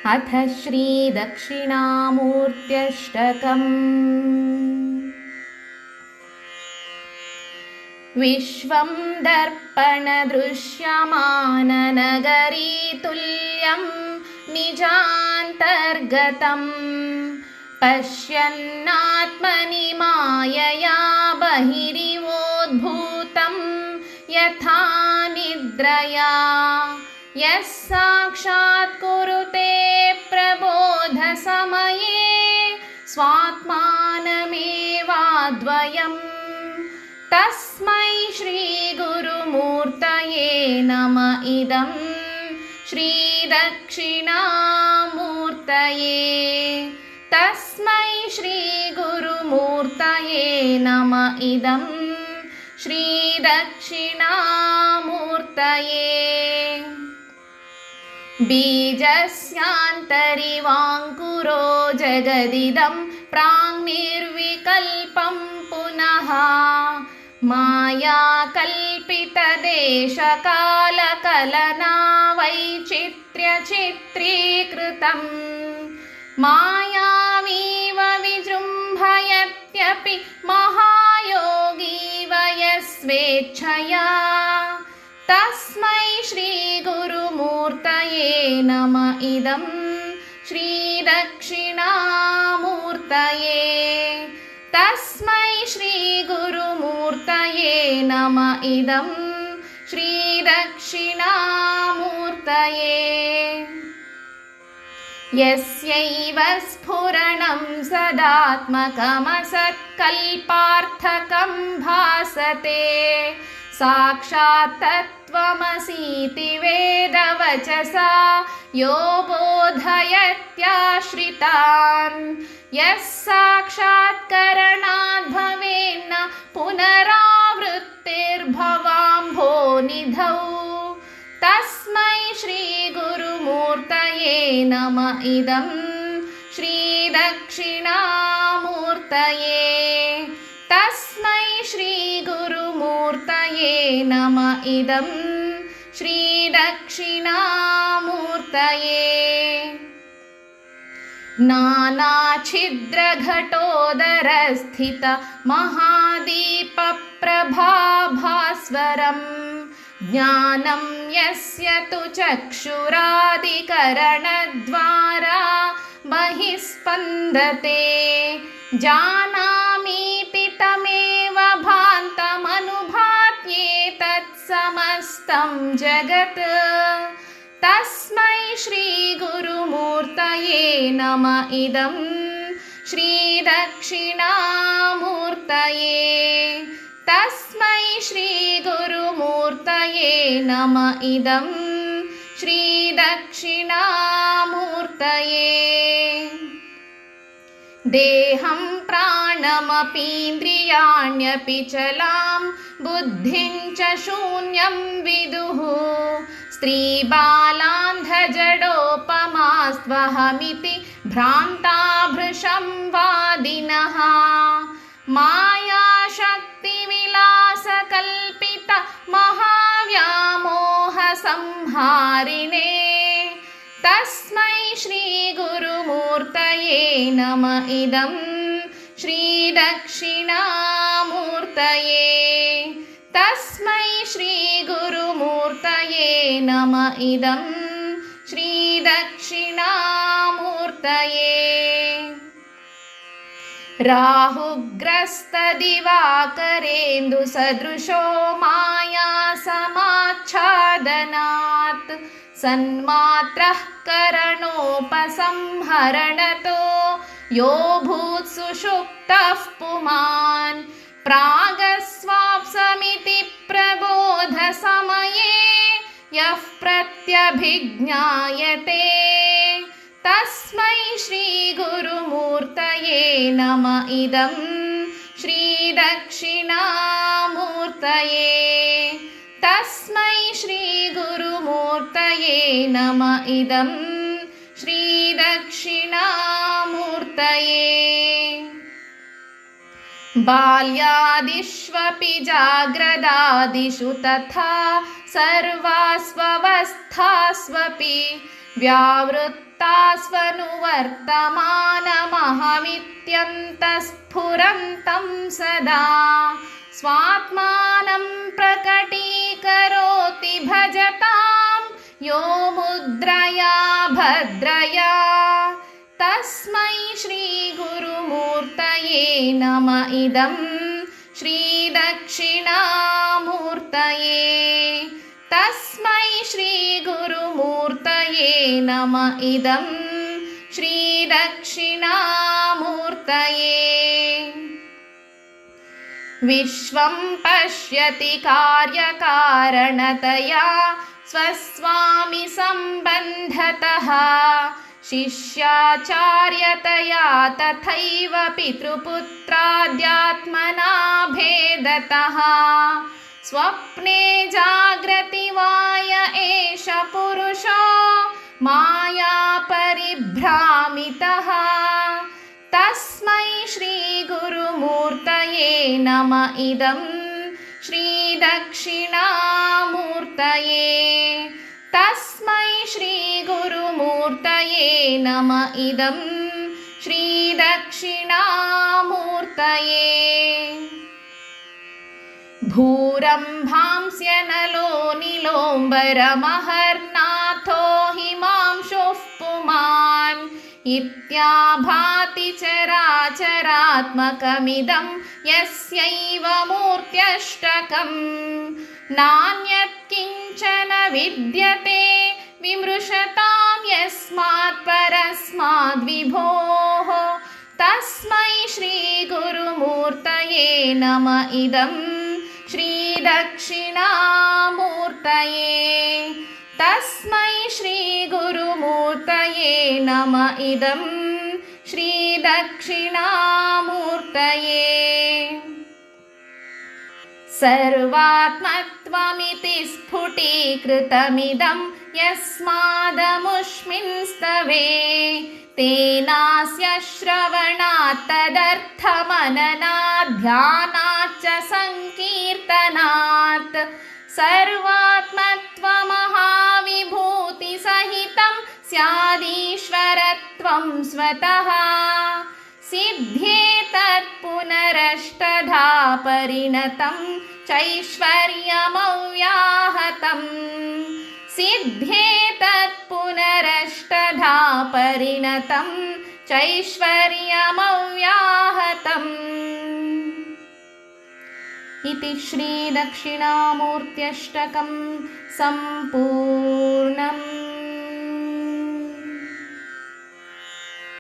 अथ श्रीदक्षिणामूर्त्यष्टकम्। विश्वं दर्पणदृश्यमाननगरीतुल्यं निजान्तर्गतं पश्यन्नात्मनि मायया बहिरिवोद्भूतं यथा निद्रया। यः साक्षात् कुरुते प्रबोधसमये स्वात्मानमेवाद्वयम् तस्मै श्रीगुरुमूर्तये नम इदं श्रीदक्षिणामूर्तये। तस्मै श्रीगुरुमूर्तये नम इदं श्रीदक्षिणामूर्तये। बीजस्यान्तरिवाङ्कुरो जगदिदं प्राङ्निर्विकल्पं पुनः मायाकल्पितदेशकालकलना वैचित्र्यचित्रीकृतं मायावीव विजृम्भयत्यपि महायोगी वयस्वेच्छया। तस्मै श्रीगुरुमूर्तये नम इदं श्रीदक्षिणामूर्तये। तस्मै श्रीगुरुमूर्तये नम इदं श्रीदक्षिणामूर्तये। यस्यैव स्फुरणं सदात्मकमसत्कल्पार्थकं भासते साक्षात् तत्त्वमसीति वेदवचसा यो बोधयत्याश्रितान्। यः साक्षात्करणाद् भवेन्न पुनरावृत्तिर्भवाम्भोनिधौ तस्मै श्रीगुरुमूर्तये नम इदं श्रीदक्षिणामूर्तये। तस्मै श्रीगुरुमूर्तये नम इदं श्रीदक्षिणामूर्तये। नानाच्छिद्रघटोदरस्थित महादीपप्रभाभास्वरं ज्ञानं यस्य तु चक्षुरादिकरणद्वारा बहिः स्पन्दते जानामीति तमेव भान्तमनुभात्येतत्समस्तं जगत्। तस्मै श्रीगुरुमूर्तये नम इदं श्रीदक्षिणामूर्तये। तस्मै श्रीगुरुमूर्तये नम इदं श्रीदक्षिणामूर्तये। देहं प्राणमपीन्द्रियाण्यपि चलां बुद्धिं च शून्यं विदुः स्त्रीबालान्धजडोपमास्त्वहमिति भ्रान्ता भृशं वादिनः मायाशक्तिविलासकल्पित महाव्यामोहसंहारिणे। तस्मै श्रीगुरुमूर्तये नम इदं श्रीदक्षिणामूर्तये। तस्मै श्रीगुरुमूर्तये नम इदं श्रीदक्षिणामूर्तये। राहुग्रस्तदिवाकरेन्दुसदृशो मायासमाच्छादनात् सन्मात्रः करणोपसंहरणतो यो भूत्सुषुप्तः पुमान् प्रागस्वाप्समिति प्रबोधसमये यः प्रत्यभिज्ञायते तस्मै श्रीगुरुमूर्तये नम इदं श्रीदक्षिणामूर्तये। तस्मै श्रीगुरुमूर्तये नम इदं श्रीदक्षिणामूर्तये। बाल्यादिष्वपि जाग्रदादिषु तथा सर्वास्वस्थास्वपि व्यावृत्तास्वनुवर्तमानमहमित्यन्तःस्फुरन्तं सदा स्वात्मानं प्रकटीकरोति भजतां यो मुद्रया भद्रया तस्मै श्रीगुरुमूर्तये नम इदं श्रीदक्षिणामूर्तये तस्मै श्रीगुरुमूर्तये नम इदं श्रीदक्षिणामूर्तये विश्वं पश्यति कार्यकारणतया स्वस्वामि सम्बन्धतः शिष्याचार्यतया तथैव पितृपुत्राद्यात्मना भेदतः स्वप्ने जाग्रति वाय एष पुरुषो माया परिभ्रामितः तस्मै श्रीगुरुमूर्तये नम इदं श्रीदक्षिणामूर्तये तस्मै श्रीगुरुमूर्तये नम इदं श्रीदक्षिणामूर्तये भूरम्भांस्य नलो नीलोम्बरमहर्नाथो हिमांशुः पुमान् इत्याभाति चराचरात्मकमिदं यस्यैव मूर्त्यष्टकम् नान्यत् किञ्चन विद्यते विमृशतां यस्मात् परस्माद्विभोः तस्मै श्रीगुरुमूर्तये नम इदं श्रीदक्षिणामूर्तये तस्मै श्रीगुरुमूर्तये नम इदं श्रीदक्षिणामूर्तये सर्वात्मत्वमिति स्फुटीकृतमिदं यस्मादमुष्मिन् स्तवे तेनास्य श्रवणात् तदर्थमननात् ध्यानाच्च सङ्कीर्तनात् सर्वात्मत्वमहाविभूतिसहितं स्यादीश्वरत्वं स्वतः सिद्ध्येतत्पुनरष्टधा परिणतं चैश्वर्यमव्याहतम् सिद्ध्येतत्पुनरष्टधा परिणतं चैश्वर्यमव्याहतम् इति श्रीदक्षिणामूर्त्यष्टकं सम्पूर्णम्।